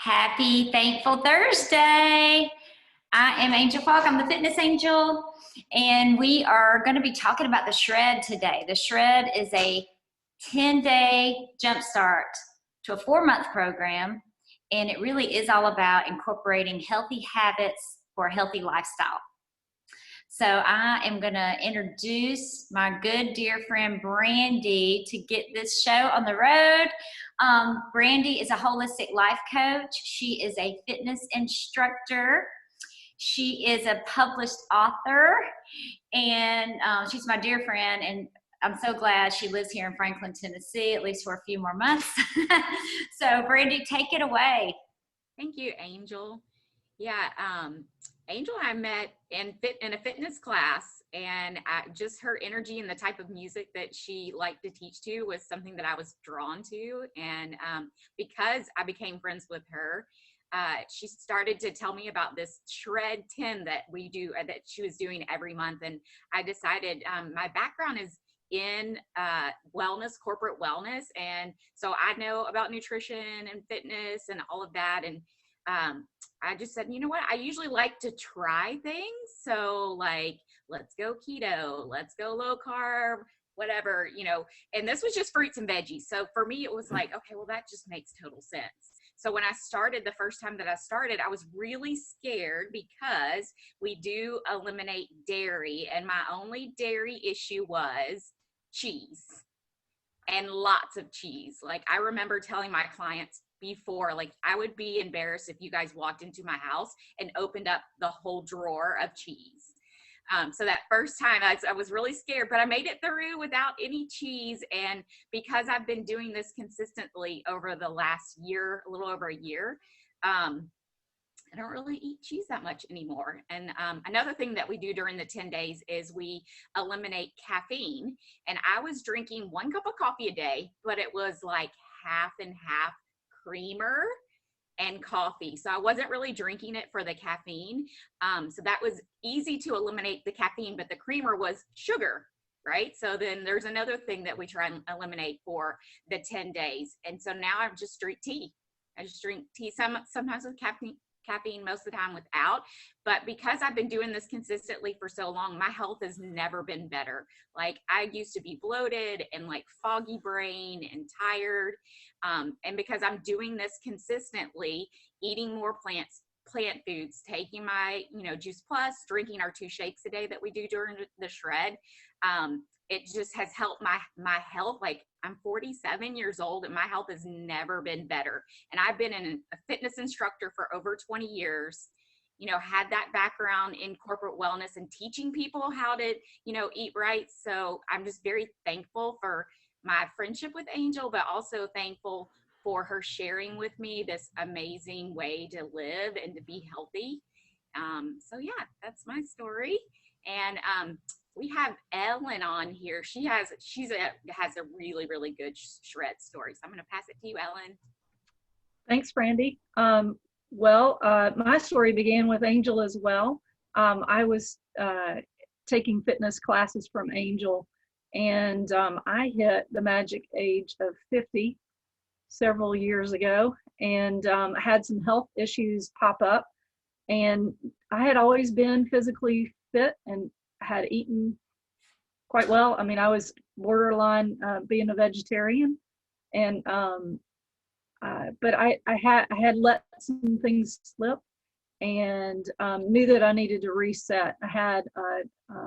Happy Thankful Thursday. I am Angel Falk. I'm the fitness angel, and we are going to be talking about the Shred today. The Shred is a 10-day jumpstart to a 4-month program, and it really is all about incorporating healthy habits for a healthy lifestyle. So I am going to introduce my good dear friend Brandy to get this show on the road. Brandy is a holistic life coach. She is a fitness instructor. She is a published author, and she's my dear friend, and I'm so glad she lives here in Franklin, Tennessee, at least for a few more months. So Brandy, take it away. Thank you, Angel. Yeah, Angel I met in a fitness class, and just her energy and the type of music that she liked to teach to was something that I was drawn to. And because I became friends with her, she started to tell me about this Shred 10 that we do, that she was doing every month. And I decided my background is in wellness, corporate wellness. And so I know about nutrition and fitness and all of that. And I just said, you know what, I usually like to try things. So like, let's go keto, let's go low carb, whatever, and this was just fruits and veggies. So for me, it was like, okay, well, that just makes total sense. So when I started, the first time that I started, I was really scared because we do eliminate dairy. And my only dairy issue was cheese, and lots of cheese. Like I remember telling my clients before, like I would be embarrassed if you guys walked into my house and opened up the whole drawer of cheese. So that first time I was really scared, but I made it through without any cheese. And because I've been doing this consistently over the last year, a little over a year, I don't really eat cheese that much anymore. And another thing that we do during the 10 days is we eliminate caffeine. And I was drinking 1 cup of coffee a day, but it was like half and half creamer and coffee. So I wasn't really drinking it for the caffeine. So that was easy to eliminate the caffeine, but the creamer was sugar, right? So then there's another thing that we try and eliminate for the 10 days. And so now I just drink tea. I just drink tea, sometimes with caffeine, most of the time without. But because I've been doing this consistently for so long, my health has never been better. Like I used to be bloated and like foggy brain and tired. And because I'm doing this consistently, eating more plant foods, taking my, Juice Plus, drinking our 2 shakes a day that we do during the Shred, it just has helped my health. Like I'm 47 years old and my health has never been better. And I've been a fitness instructor for over 20 years, had that background in corporate wellness and teaching people how to, eat right. So I'm just very thankful for my friendship with Angel, but also thankful for her sharing with me this amazing way to live and to be healthy. So yeah, that's my story. And we have Ellen on here. She has a really, really good Shred story. So I'm going to pass it to you, Ellen. Thanks, Brandy. My story began with Angel as well. I was taking fitness classes from Angel, and I hit the magic age of 50 several years ago, and had some health issues pop up. And I had always been physically fit and had eaten quite well. I mean, I was borderline being a vegetarian, and but I had let some things slip, and knew that I needed to reset. I had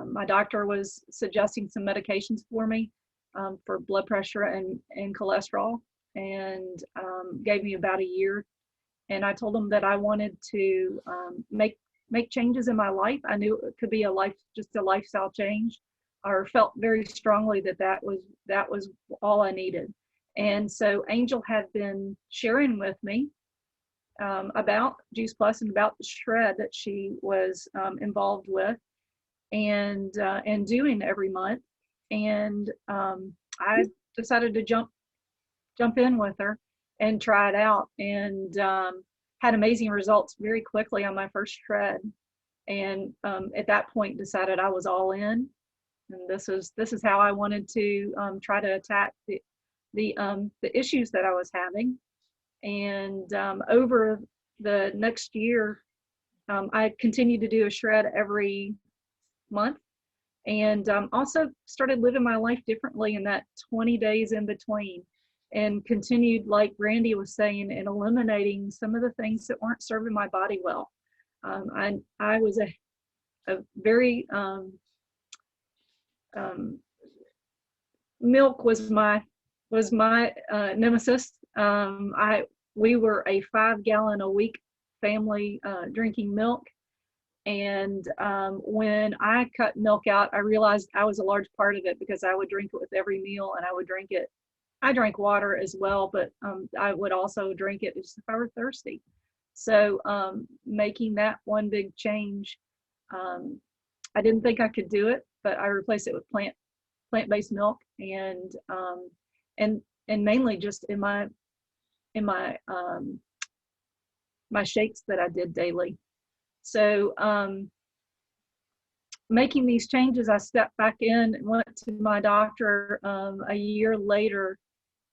my doctor was suggesting some medications for me for blood pressure and cholesterol, and gave me about a year. And I told him that I wanted to make changes in my life. I knew it could be just a lifestyle change, or felt very strongly that was all I needed. And so Angel had been sharing with me about Juice Plus and about the Shred that she was involved with and doing every month. And I decided to jump in with her and try it out, and had amazing results very quickly on my first Shred. And at that point decided I was all in, and this is how I wanted to try to attack the issues that I was having. And over the next year, I continued to do a shred every month, and also started living my life differently in that 20 days in between, and continued, like Randy was saying, in eliminating some of the things that weren't serving my body well. I was a very milk was my nemesis. We were a 5-gallon a week family drinking milk. And when I cut milk out, I realized I was a large part of it, because I would drink it with every meal, and I drank water as well, but I would also drink it just if I were thirsty. So making that one big change, I didn't think I could do it, but I replaced it with plant-based milk, and mainly just in my my shakes that I did daily. So making these changes, I stepped back in and went to my doctor a year later,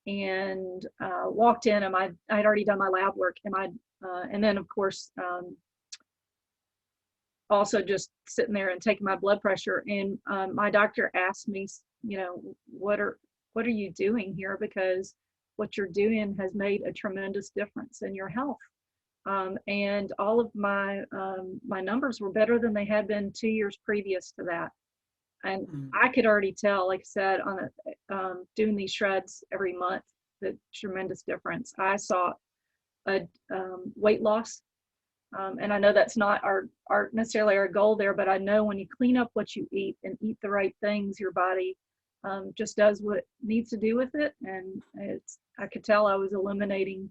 and walked in, and I'd already done my lab work, and then of course also just sitting there and taking my blood pressure, and my doctor asked me, what are you doing here, because what you're doing has made a tremendous difference in your health. And all of my numbers were better than they had been 2 years previous to that. And I could already tell, like I said, on doing these shreds every month, the tremendous difference. I saw a weight loss, and I know that's not necessarily our goal there, but I know when you clean up what you eat and eat the right things, your body just does what it needs to do with it. And I could tell I was eliminating.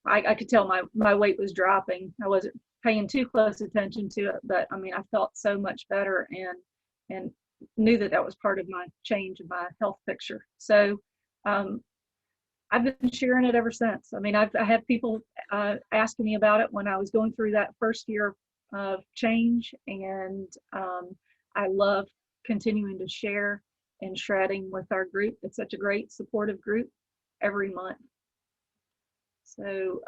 I could tell my weight was dropping. I wasn't paying too close attention to it, but I mean, I felt so much better, and knew that was part of my change in my health picture. So I've been sharing it ever since. I mean, I had people asking me about it when I was going through that first year of change, and I love continuing to share and shredding with our group. It's such a great supportive group every month. So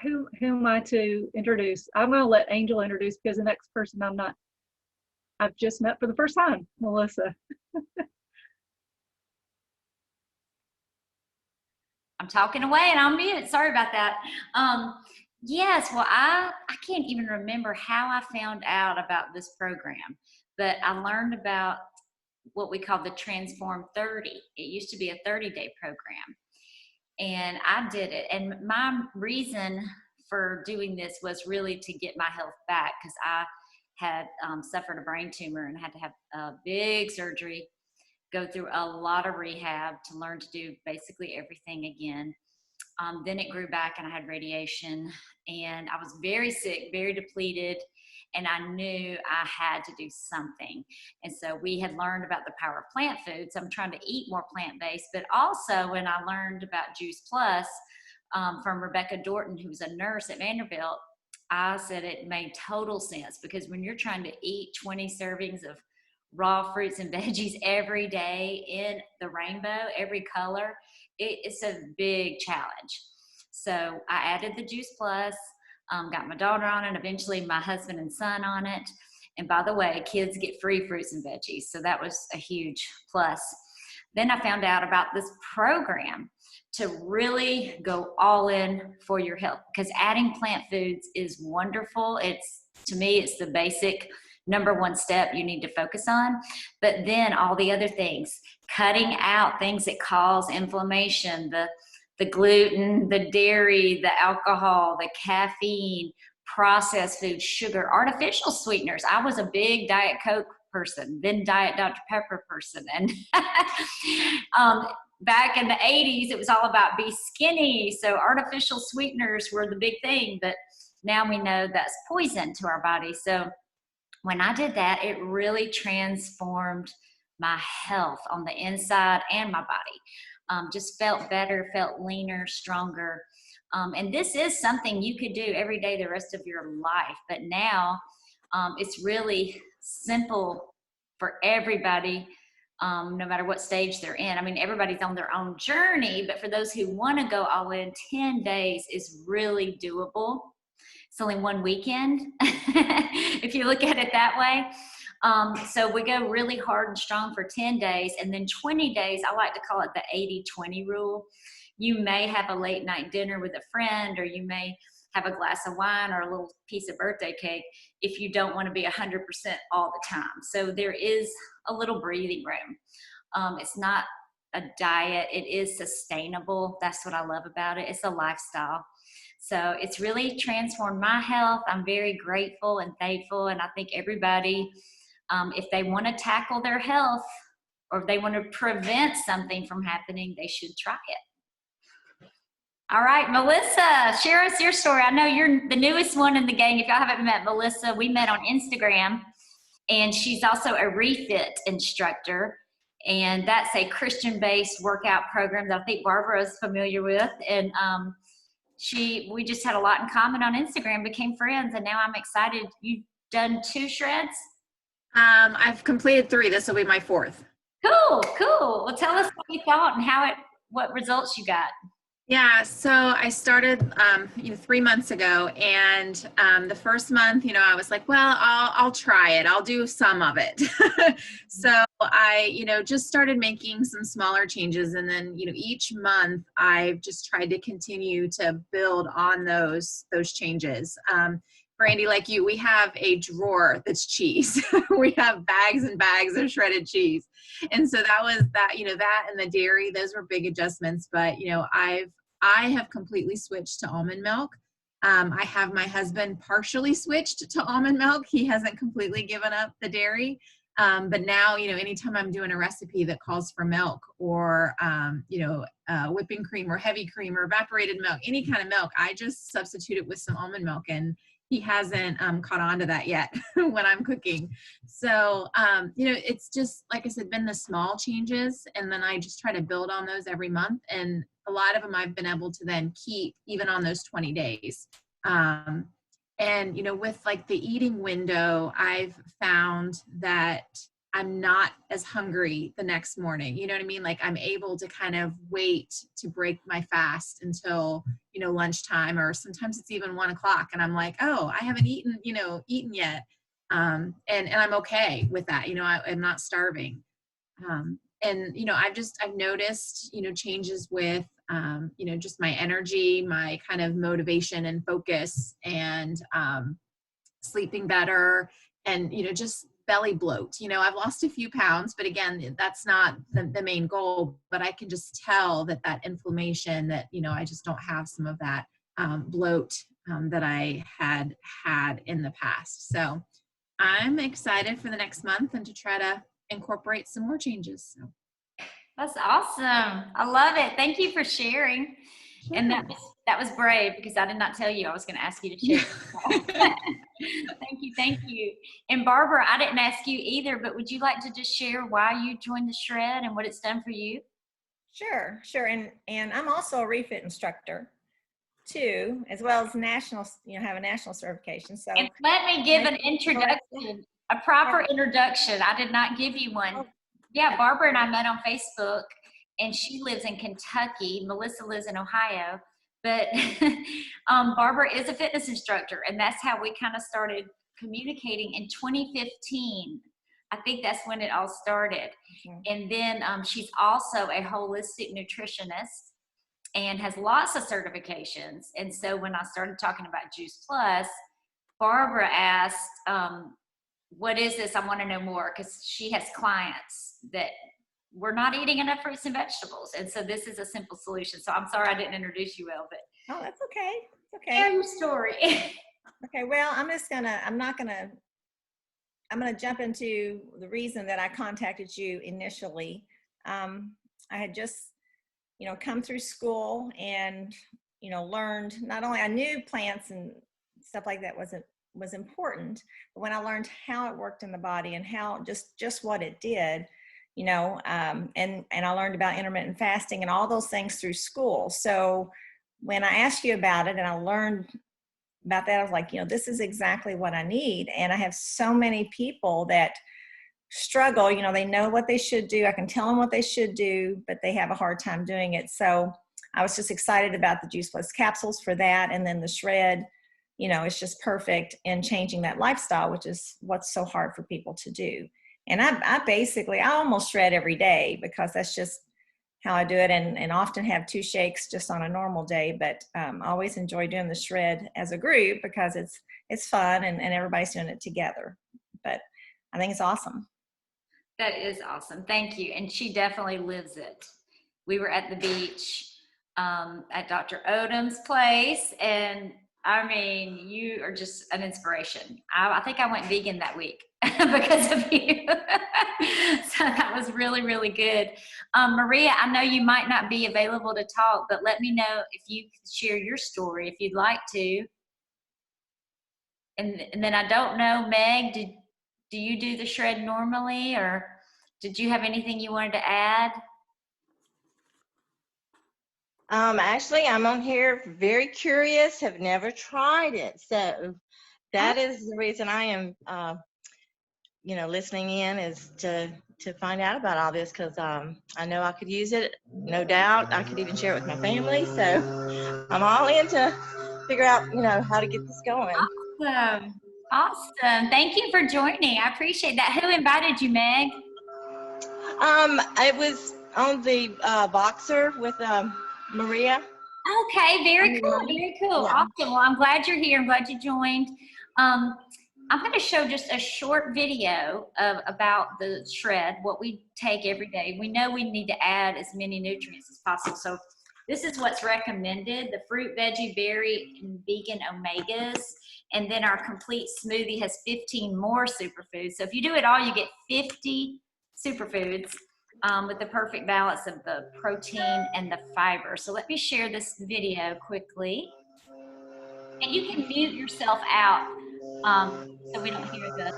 who am I to introduce? I'm going to let Angel introduce, because the next person I've just met for the first time, Melissa. I'm talking away and I'm mute. Sorry about that. Yes, well, I can't even remember how I found out about this program, but I learned about what we call the Transform 30. It used to be a 30-day program, and I did it. And my reason for doing this was really to get my health back, because I had suffered a brain tumor and had to have a big surgery, go through a lot of rehab to learn to do basically everything again. Then it grew back, and I had radiation, and I was very sick, very depleted, and I knew I had to do something. And so we had learned about the power of plant foods. I'm trying to eat more plant-based, but also when I learned about Juice Plus from Rebecca Dorton, who was a nurse at Vanderbilt, I said it made total sense, because when you're trying to eat 20 servings of raw fruits and veggies every day in the rainbow, every color, it's a big challenge. So I added the Juice Plus, got my daughter on it, eventually my husband and son on it. And by the way, kids get free fruits and veggies, so that was a huge plus. Then I found out about this program to really go all in for your health, because adding plant foods is wonderful. To me, it's the basic #1 step you need to focus on. But then all the other things, cutting out things that cause inflammation, the gluten, the dairy, the alcohol, the caffeine, processed food, sugar, artificial sweeteners. I was a big Diet Coke person, then Diet Dr. Pepper person. And back in the 80s, it was all about be skinny. So artificial sweeteners were the big thing, but now we know that's poison to our body. So when I did that, it really transformed my health on the inside and my body. Just felt better, felt leaner, stronger. And this is something you could do every day the rest of your life. But now it's really simple for everybody no matter what stage they're in. I mean, everybody's on their own journey, but for those who want to go all in, 10 days is really doable. It's only one weekend, if you look at it that way. So we go really hard and strong for 10 days, and then 20 days, I like to call it the 80-20 rule. You may have a late night dinner with a friend, or you may have a glass of wine or a little piece of birthday cake if you don't want to be 100% all the time. So there is a little breathing room. It's not a diet, it is sustainable. That's what I love about it. It's a lifestyle. So it's really transformed my health. I'm very grateful and thankful, and I think everybody, if they want to tackle their health or if they want to prevent something from happening, they should try it. All right, Melissa, share us your story. I know you're the newest one in the gang. If y'all haven't met Melissa, we met on Instagram, and she's also a refit instructor, and that's a Christian-based workout program that I think Barbara is familiar with. And we just had a lot in common on Instagram, became friends, and now I'm excited. You've done 2 shreds? I've completed 3. This will be my 4th. Cool. Well, tell us what you thought and what results you got. Yeah, so I started, 3 months ago, and the first month, I was like, well, I'll try it. I'll do some of it. So I, just started making some smaller changes, and then, each month I've just tried to continue to build on those changes. Brandy, like you, we have a drawer that's cheese. We have bags and bags of shredded cheese. And so that was that, that and the dairy, those were big adjustments. But, I have completely switched to almond milk. I have my husband partially switched to almond milk. He hasn't completely given up the dairy. But now, anytime I'm doing a recipe that calls for milk or, whipping cream or heavy cream or evaporated milk, any kind of milk, I just substitute it with some almond milk. And he hasn't caught on to that yet when I'm cooking. So, it's just, like I said, been the small changes. And then I just try to build on those every month. And a lot of them I've been able to then keep even on those 20 days. And, with like the eating window, I've found that I'm not as hungry the next morning. You know what I mean? Like I'm able to kind of wait to break my fast until, lunchtime, or sometimes it's even 1 o'clock and I'm like, oh, I haven't eaten yet. And I'm okay with that. I'm not starving. And, I've noticed, changes with, just my energy, my kind of motivation and focus, and sleeping better, and, just belly bloat. I've lost a few pounds, but again, that's not the main goal, but I can just tell that inflammation, that, I just don't have some of that bloat that I had in the past. So I'm excited for the next month and to try to incorporate some more changes. So. That's awesome. I love it. Thank you for sharing. Sure. And that was brave, because I did not tell you I was going to ask you to share. Thank you. And Barbara, I didn't ask you either, but would you like to just share why you joined the Shred and what it's done for you? Sure. And I'm also a refit instructor too, as well as national, have a national certification. So and let me give an introduction, a proper introduction. I did not give you one. Yeah, Barbara and I met on Facebook, and she lives in Kentucky. Melissa lives in Ohio, but Barbara is a fitness instructor, and that's how we kind of started communicating in 2015. I think that's when it all started. Mm-hmm. And then she's also a holistic nutritionist and has lots of certifications. And so when I started talking about Juice Plus, Barbara asked, what is this? I want to know more, because she has clients that we're not eating enough fruits and vegetables. And so this is a simple solution. So I'm sorry I didn't introduce you well, but. Oh, that's okay. It's okay. Share your story. Okay. Well, I'm going to jump into the reason that I contacted you initially. I had just, come through school and, learned, not only I knew plants and stuff like that was important, but when I learned how it worked in the body and how just what it did, and I learned about intermittent fasting and all those things through school. So when I asked you about it and I learned about that, I was like, this is exactly what I need. And I have so many people that struggle. You know, they know what they should do. I can tell them what they should do, but they have a hard time doing it. So I was just excited about the Juice Plus capsules for that. And then the Shred, you know, it's just perfect in changing that lifestyle, which is what's so hard for people to do. And I almost shred every day because that's just how I do it, and often have 2 shakes just on a normal day. But I always enjoy doing the Shred as a group because it's fun and everybody's doing it together. But I think it's awesome. That is awesome. Thank you. And she definitely lives it. We were at the beach at Dr. Odom's place, and I mean, you are just an inspiration. I think I went vegan that week because of you. So that was really, really good. Maria, I know you might not be available to talk, but let me know if you could share your story if you'd like to. And then I don't know, Meg, do you do the Shred normally, or did you have anything you wanted to add? Actually, I'm on here very curious, have never tried it. So that is the reason I am, listening in, is to find out about all this, because I know I could use it, no doubt. I could even share it with my family. So I'm all in to figure out, how to get this going. Awesome. Awesome. Thank you for joining. I appreciate that. Who invited you, Meg? I was on the Boxer with Maria. Okay, very cool, very cool. Yeah. Awesome. Well, I'm glad you're here. I'm glad you joined. I'm going to show just a short video about the Shred, what we take every day. We know we need to add as many nutrients as possible. So this is what's recommended: the fruit, veggie, berry, and vegan omegas. And then our complete smoothie has 15 more superfoods. So if you do it all, you get 50 superfoods. With the perfect balance of the protein and the fiber. So let me share this video quickly. And you can mute yourself out so we don't hear the...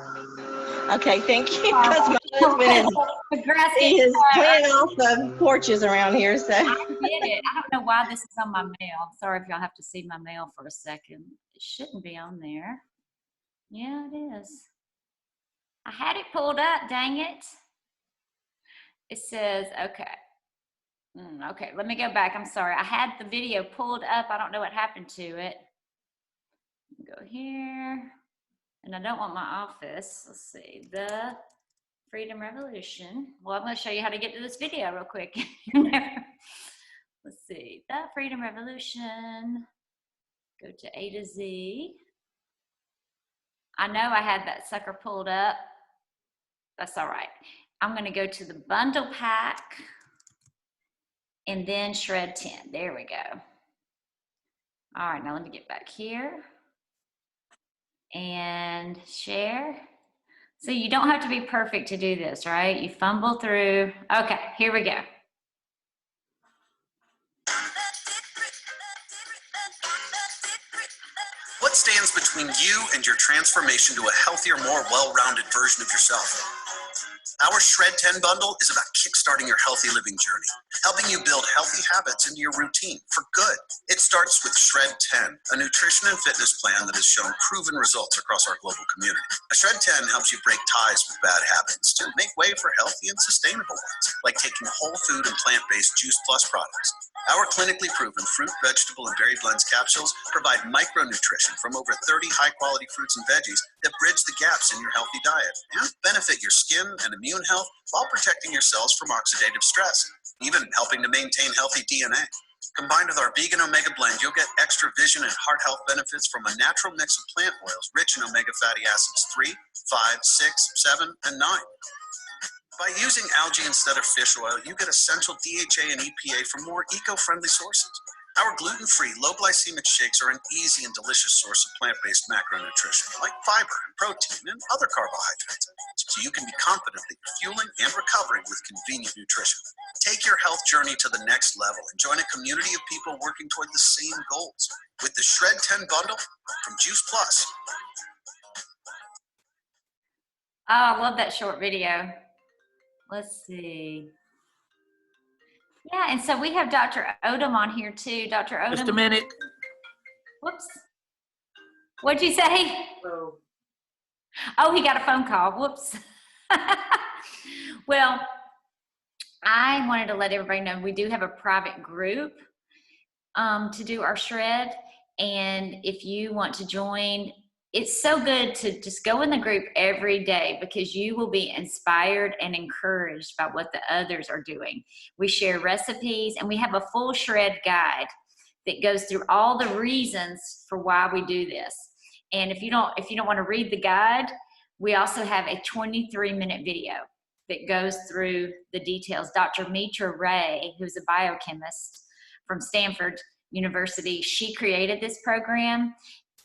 Okay, thank you. Because my husband is cleaning off the porches around here. So I get it. I don't know why this is on my mail. Sorry if y'all have to see my mail for a second. It shouldn't be on there. Yeah, it is. I had it pulled up, dang it. It says, okay. Okay, let me go back. I'm sorry. I had the video pulled up. I don't know what happened to it. Go here. And I don't want my office. Let's see. The Freedom Revolution. Well, I'm going to show you how to get to this video real quick. Let's see. The Freedom Revolution. Go to A to Z. I know I had that sucker pulled up. That's all right. I'm going to go to the bundle pack and then Shred 10. There we go. All right, now let me get back here and share. So you don't have to be perfect to do this, right? You fumble through. Okay, here we go. What stands between you and your transformation to a healthier, more well-rounded version of yourself? Our Shred 10 bundle is about kickstarting your healthy living journey, helping you build healthy habits into your routine for good. It starts with Shred 10, a nutrition and fitness plan that has shown proven results across our global community. A Shred 10 helps you break ties with bad habits to make way for healthy and sustainable ones, like taking whole food and plant-based Juice Plus products. Our clinically proven fruit, vegetable, and berry blends capsules provide micronutrition from over 30 high-quality fruits and veggies that bridge the gaps in your healthy diet and benefit your skin and immune health while protecting your cells from oxidative stress, even helping to maintain healthy DNA. Combined with our vegan omega blend, you'll get extra vision and heart health benefits from a natural mix of plant oils rich in omega fatty acids 3, 5, 6, 7, and 9. By using algae instead of fish oil, you get essential DHA and EPA from more eco-friendly sources. Our gluten-free, low-glycemic shakes are an easy and delicious source of plant-based macronutrition, like fiber and protein and other carbohydrates, so you can be confident that you're fueling and recovering with convenient nutrition. Take your health journey to the next level and join a community of people working toward the same goals with the Shred 10 bundle from Juice Plus. Oh, I love that short video. Let's see. Yeah, and so we have Dr. Odom on here too. Dr. Odom. Just a minute. Whoops. What'd you say? Oh, he got a phone call. Whoops. Well, I wanted to let everybody know we do have a private group to do our shred. And if you want to join, it's so good to just go in the group every day because you will be inspired and encouraged by what the others are doing. We share recipes and we have a full shred guide that goes through all the reasons for why we do this. And if you don't want to read the guide, we also have a 23-minute video that goes through the details. Dr. Mitra Ray, who's a biochemist from Stanford University, she created this program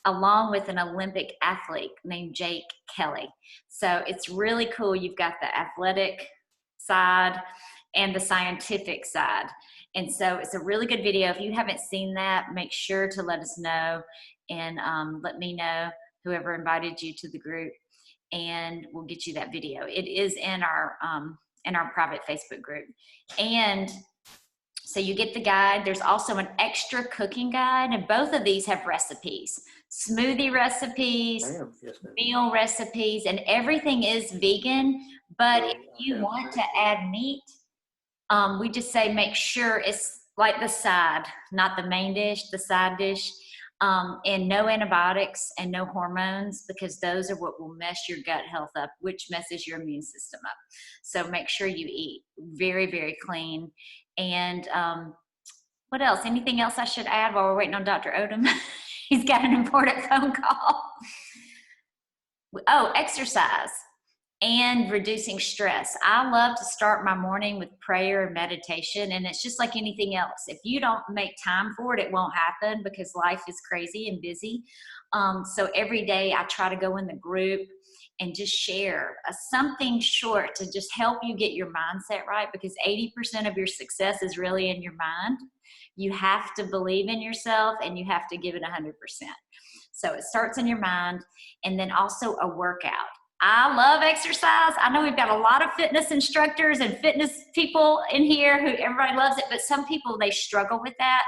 along with an Olympic athlete named Jake Kelly. So it's really cool. You've got the athletic side and the scientific side. And so it's a really good video. If you haven't seen that, make sure to let us know and let me know, whoever invited you to the group, and we'll get you that video. It is in our private Facebook group. And so you get the guide. There's also an extra cooking guide, and both of these have recipes, smoothie recipes, meal recipes, and everything is vegan. But if you want to add meat, we just say make sure it's like the side, not the main dish, the side dish, and no antibiotics and no hormones, because those are what will mess your gut health up, which messes your immune system up. So make sure you eat very, very clean. And what else? Anything else I should add while we're waiting on Dr. Odom? He's got an important phone call. Oh, exercise and reducing stress. I love to start my morning with prayer and meditation, and it's just like anything else. If you don't make time for it, it won't happen because life is crazy and busy. So every day I try to go in the group and just share something short to just help you get your mindset right, because 80% of your success is really in your mind. You have to believe in yourself and you have to give it 100%. So it starts in your mind, and then also a workout. I love exercise. I know we've got a lot of fitness instructors and fitness people in here who everybody loves it, but some people, they struggle with that.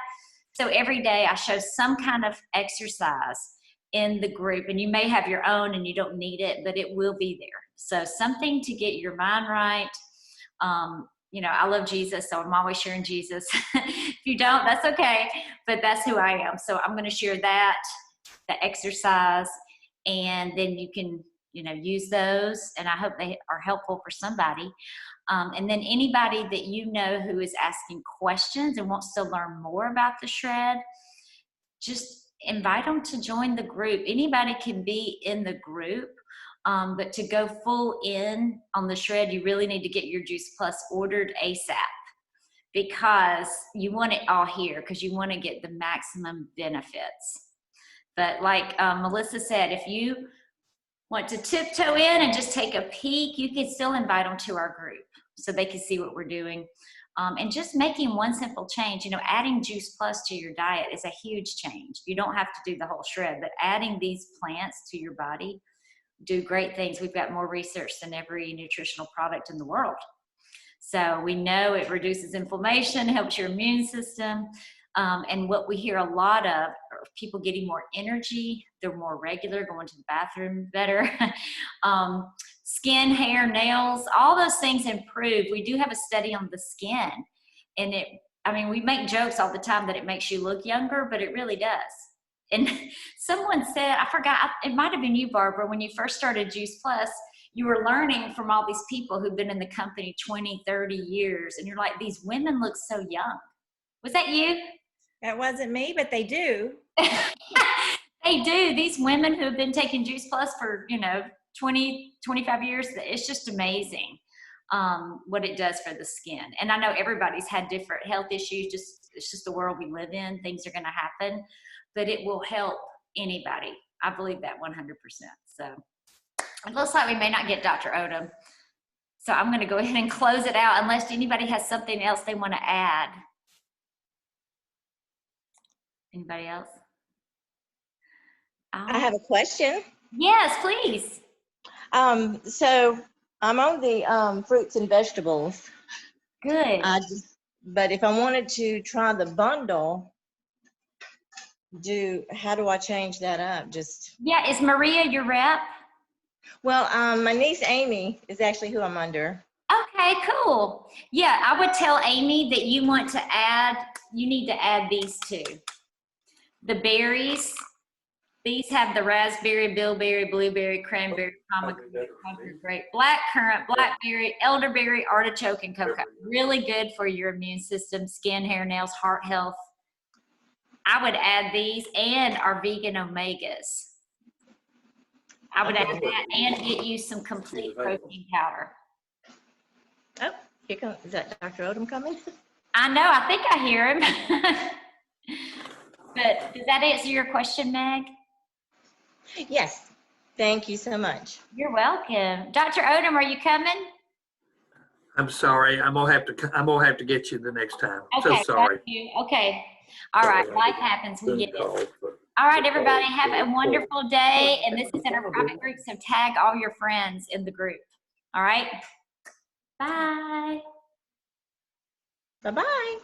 So every day I show some kind of exercise in the group, and you may have your own and you don't need it, but it will be there. So something to get your mind right. You know, I love Jesus, so I'm always sharing Jesus. If you don't, that's okay, but that's who I am. So I'm going to share that, the exercise, and then you can, you know, use those, and I hope they are helpful for somebody. And then anybody that you know who is asking questions and wants to learn more about the shred, just invite them to join the group. Anybody can be in the group, but to go full in on the shred, you really need to get your Juice Plus ordered ASAP, because you want it all here because you want to get the maximum benefits. But like Melissa said, if you want to tiptoe in and just take a peek, you can still invite them to our group so they can see what we're doing. And just making one simple change, you know, adding Juice Plus to your diet is a huge change. You don't have to do the whole shred, but adding these plants to your body do great things. We've got more research than every nutritional product in the world. So we know it reduces inflammation, helps your immune system. And what we hear a lot of are people getting more energy. They're more regular, going to the bathroom better. Skin, hair, nails, all those things improve. We do have a study on the skin. And we make jokes all the time that it makes you look younger, but it really does. And someone said, I forgot, it might have been you, Barbara, when you first started Juice Plus, you were learning from all these people who've been in the company 20, 30 years. And you're like, these women look so young. Was that you? That wasn't me, but they do. They do. These women who have been taking Juice Plus for, 20, 25 years, it's just amazing what it does for the skin. And I know everybody's had different health issues. It's just the world we live in. Things are going to happen, but it will help anybody. I believe that 100%. So it looks like we may not get Dr. Odom. So I'm going to go ahead and close it out unless anybody has something else they want to add. Anybody else? I have a question. Yes, please. So I'm on the fruits and vegetables. Good. But if I wanted to try the bundle, how do I change that up? Yeah, is Maria your rep? Well, my niece Amy is actually who I'm under. Okay, Okay, cool. Yeah, I would tell Amy that you need to add these two. The berries, these have the raspberry, bilberry, blueberry, cranberry, pomegranate, grape, black currant, blackberry, elderberry, artichoke, and coconut. Really good for your immune system, skin, hair, nails, heart health. I would add these and our vegan omegas. I would add that and get you some complete protein powder. Oh, here comes, is that Dr. Odom coming? I know, I think I hear him. But does that answer your question, Meg? Yes, thank you so much. You're welcome. Dr. Odom, are you coming? I'm sorry. I'm gonna have to get you the next time. Okay, So sorry. got you. Okay. All right, life happens, we get it. All right, everybody, have a wonderful day. And this is in our private group, so tag all your friends in the group. All right? Bye. Bye-bye.